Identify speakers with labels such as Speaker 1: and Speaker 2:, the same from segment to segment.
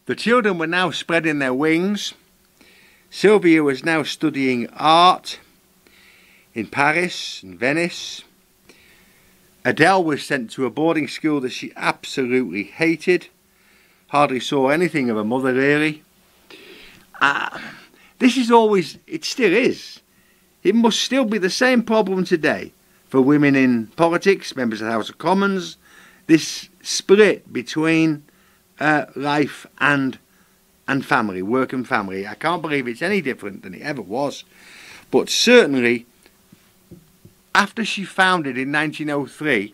Speaker 1: The children were now spreading their wings. Sylvia was now studying art in Paris and Venice. Adele was sent to a boarding school that she absolutely hated. Hardly saw anything of her mother, really. This is always, it still is. It must still be the same problem today for women in politics, members of the House of Commons. This split between life and family, work and family. I can't believe it's any different than it ever was. But certainly, after she founded in 1903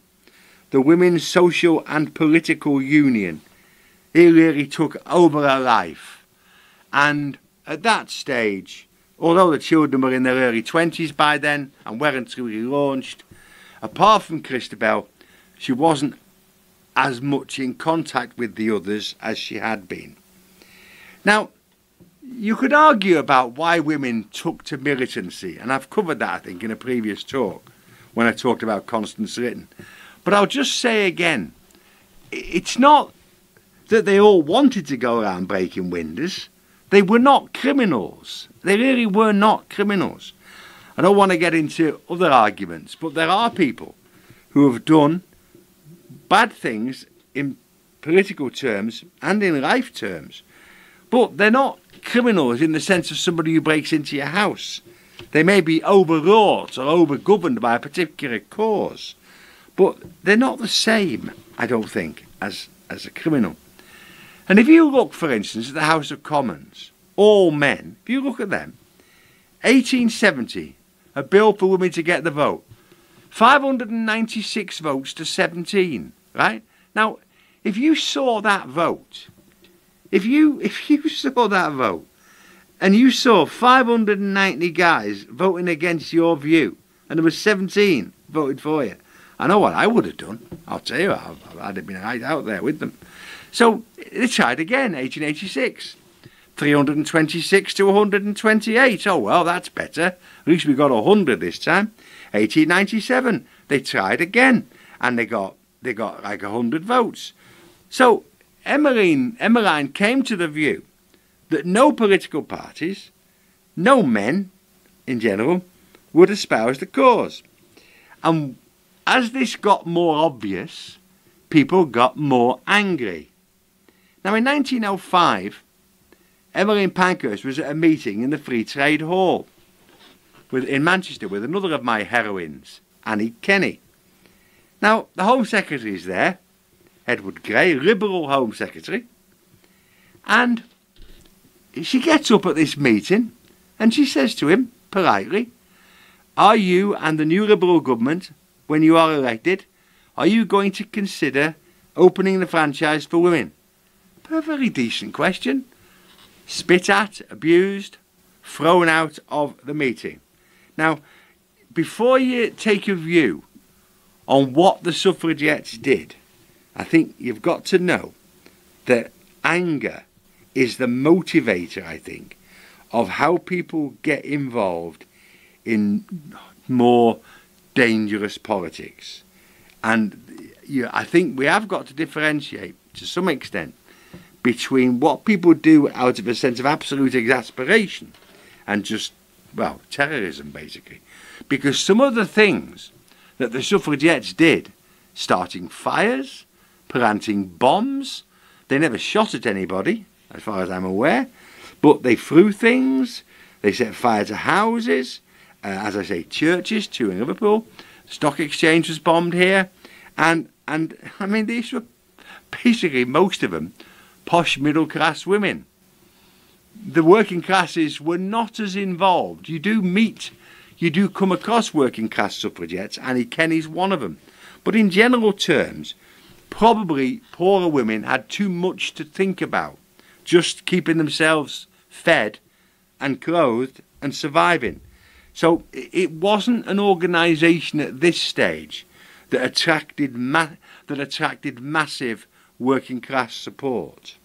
Speaker 1: the Women's Social and Political Union, it really took over her life. And at that stage, although the children were in their early 20s by then and weren't truly launched, apart from Christabel, she wasn't as much in contact with the others as she had been. Now, you could argue about why women took to militancy, and I've covered that, I think, in a previous talk when I talked about Constance Lytton. But I'll just say again, it's not that they all wanted to go around breaking windows. They were not criminals. They really were not criminals. I don't want to get into other arguments, but there are people who have done bad things in political terms and in life terms, but they're not criminals in the sense of somebody who breaks into your house. They may be overwrought or overgoverned by a particular cause, but they're not the same, I don't think, as a criminal. And if you look, for instance, at the House of Commons, all men, if you look at them, 1870, a bill for women to get the vote, 596 votes to 17, right? Now, if you saw that vote, if you saw that vote, and you saw 590 guys voting against your view, and there was 17 voted for you, I know what I would have done. I'll tell you, I'd have been right out there with them. So they tried again, 1886. 326 to 128. Oh, well, that's better. At least we got 100 this time. 1897, they tried again, and they got like 100 votes. So Emmeline came to the view that no political parties, no men in general, would espouse the cause. And as this got more obvious, people got more angry. Now, in 1905, Emmeline Pankhurst was at a meeting in the Free Trade Hall in Manchester with another of my heroines, Annie Kenney. Now, the Home Secretary is there, Edward Grey, Liberal Home Secretary, and she gets up at this meeting and she says to him, politely, "Are you and the new Liberal government, when you are elected, are you going to consider opening the franchise for women?" Perfectly decent question. Spit at, abused, thrown out of the meeting. Now, before you take a view on what the suffragettes did, I think you've got to know that anger is the motivator, I think, of how people get involved in more dangerous politics. And I think we have got to differentiate, to some extent, between what people do out of a sense of absolute exasperation and just, well, terrorism, basically. Because some of the things that the suffragettes did, starting fires, planting bombs, they never shot at anybody, as far as I'm aware, but they threw things, they set fire to houses, as I say, churches, 2 in Liverpool, stock exchange was bombed here, and I mean, these were basically, most of them, posh middle-class women. The working classes were not as involved. You do come across working-class suffragettes. Annie Kenney's one of them. But in general terms, probably poorer women had too much to think about, just keeping themselves fed and clothed and surviving. So it wasn't an organisation at this stage that attracted massive working class support.